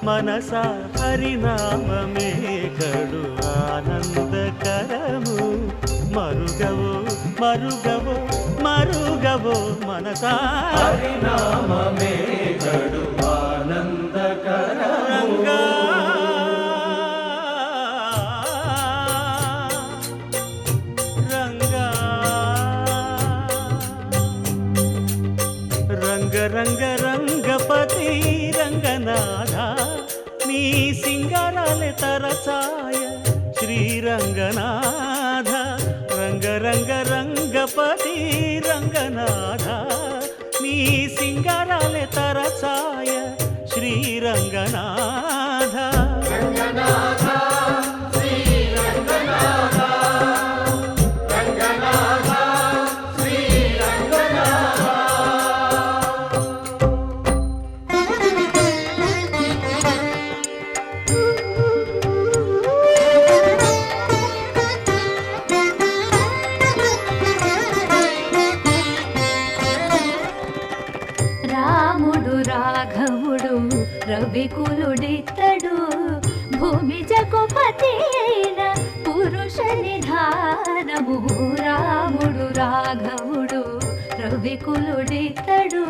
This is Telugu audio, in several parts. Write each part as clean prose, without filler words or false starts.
మనసా హరినామమే కడు ఆనందకరము మరుగవో మరుగవో మరుగవో మనసా హరినామమే కడు ఆనందకరము రంగ రంగ రంగపతి రంగనాథ నీ సింగారాలే తరచాయ శ్రీరంగనాథ రంగ రంగ రంగపతి రంగనాథ నీ సింగారాలే తరచాయ శ్రీరంగనాథ రంగనాథ శ్రీరంగనాథ రంగనాథ శ్రీరంగనాథ రాముడు రాఘవుడు రవికులుడితడు భూమి జగపతి అయిన పురుష నిధానము రాముడు రాఘవుడు రవికులుడితడు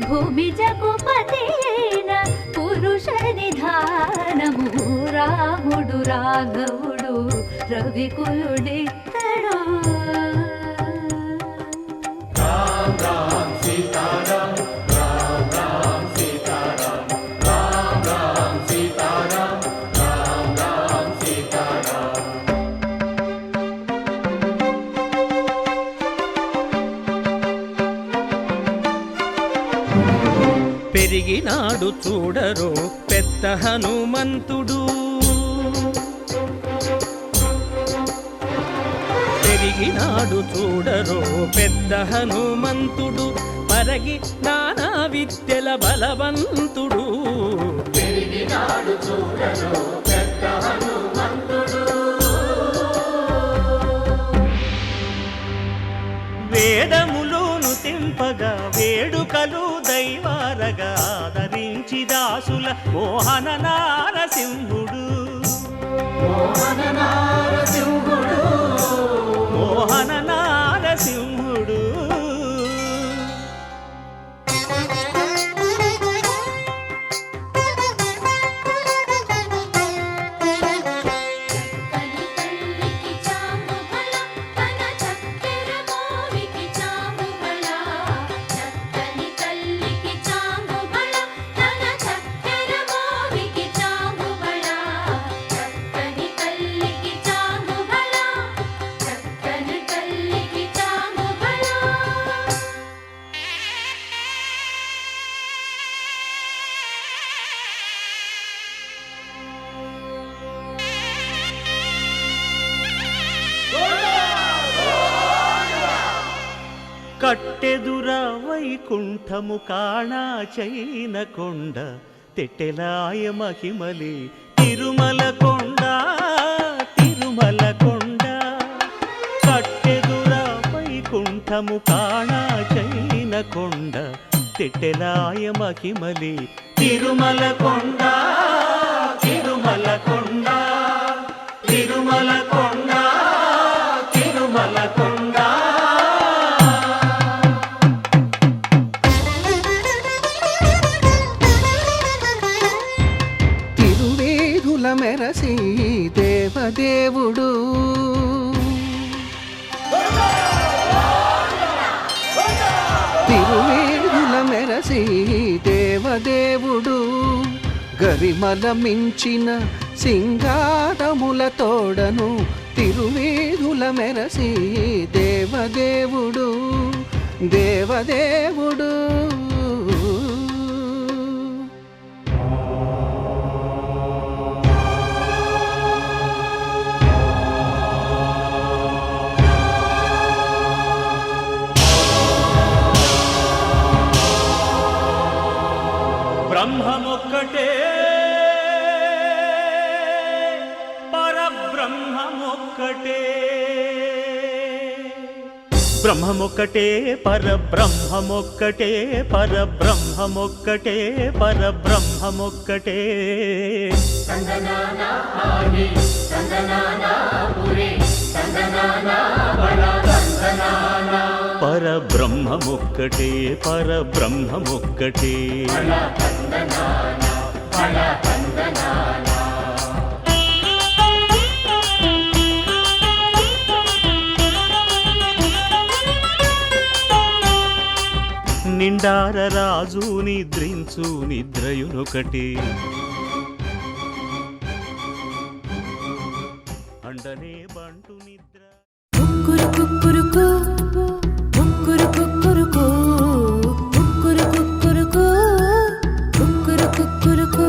భూమి జగపతి అయిన పురుష నిధానము రాముడు రాఘవుడు రవికులుడితడు రామ్ రామ్ సీతారాం రామ్ రామ్ సీతారాం రామ్ రామ్ సీతారాం రామ్ రామ్ సీతారాం పెరిగినాడు చూడరో పెద్ద హనుమంతుడు పెరిగినాడు చూడరో పెద్ద హనుమంతుడు పరగి నానా విద్యల బలవంతుడు పెరిగినాడు చూడరు పెద్ద హనుమంతుడు వేదములోను తెంపగా వేడుకలు దైవారగా ఆదరించి దాసుల మోహన నారసింహుడు మోహన నారసింహుడు మోహన నారసింహుడు కట్టెదుర వైకుంఠము కాణా చైన కొండ తెట్టెలాయ మహిమలి తిరుమల కొండ తిరుమల కొండ కట్టెదుర వైకుంఠము కాణా చైన కొండ తెట్టెలాయ మహిమలి తిరుమల కొండ తిరుమల కొండ తిరుమల కొండ తిరుమల కొండ మెరసి దేవదేవుడు తిరువేడుల మెరసి దేవదేవుడు గరిమల మించిన సింగారముల తోడను తిరువేడుల మెరసి దేవదేవుడు దేవదేవుడు బ్రహ్మమొక్కటే పరబ్రహ్మమొక్కటే బ్రహ్మమొక్కటే పరబ్రహ్మమొక్కటే పరబ్రహ్మమొక్కటే పరబ్రహ్మమొక్కటే తందనానా ఆగి తందనానా పురి తందనానా బళ తందనానా పరబ్రహ్మమొక్కటే పరబ్రహ్మమొక్కటే బళ తందనానా బళ తందనానా నిండార రాజు నిద్రించు నిద్రయునొకటే అండనే బంటు నిద్ర కుక్కురు కుక్కురుకు కుక్కురు కుక్కురుకు కుక్కురు కుక్కురుకు కుక్కురు కుక్కురుకు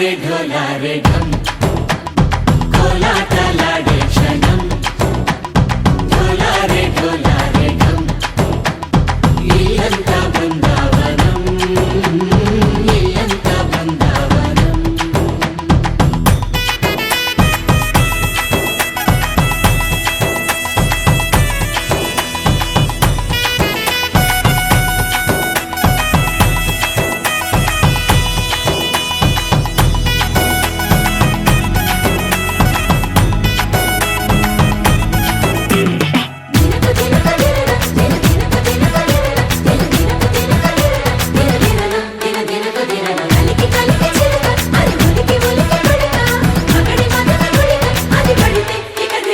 ఢోలారే ఢోలారే ఢం కోలాటలాడే క్షణం ఢోలారే ఢోలారే ఢం ఇల్లంతా బృందావనం ఇల్లంతా బృందావనం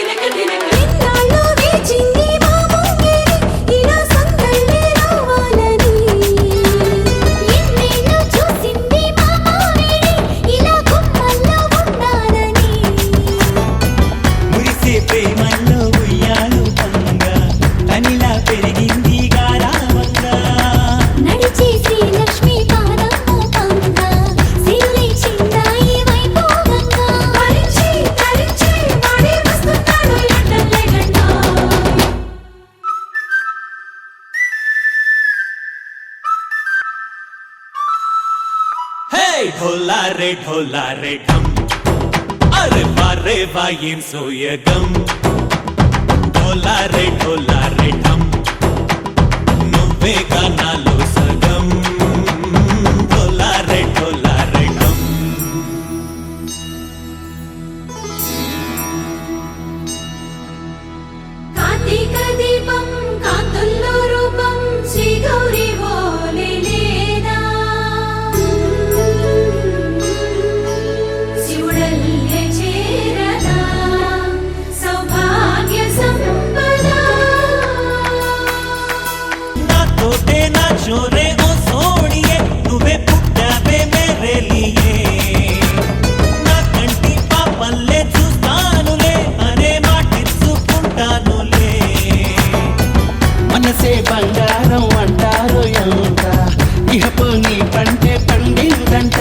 ఇన్నాళ్ళు వేచింది మా ముంగిలి ఇలా సందళ్ళే రావాలని ఎన్నేళ్ళు చూసింది మా మావేడి ఇలా గుమ్మల్లో ఉండాలని మురిసే ప్రేమల్లో ఉయ్యాలు పంగా తనిలా పెరిగింది గారావంగా నడిచే శ్రీలక్ష్మి పాదము పంగా సిరులై చిందాయి వైభోగంగా తరించి తరించి వాడే వస్తున్నాడు ఎండలే గంట హే ఢోలారే ఢోలారే ఢం అరే వారే వాయిన్ సోయగం ఢోలారే ఢోలారే ఢం నువ్వే గానాలో సగం ఢోలారే ఢోలారే ఢం కార్తీక దీపం కాంతుల్లో రూపం శ్రీ గౌరీ ఓలే లేదా శివుడల్లే చేరదా సౌభాగ్య సంపద నాతోటే నా చోరే ఓ సోడియే నువ్వే పుట్టావే మేరే లియే నా కంటి పాపల్లే చూస్తానులే అనే మాటిచ్చుకుంటానులే మనసే బంగారం అంటారు ఎంత ఇహపు నీ పంటే పండిందంట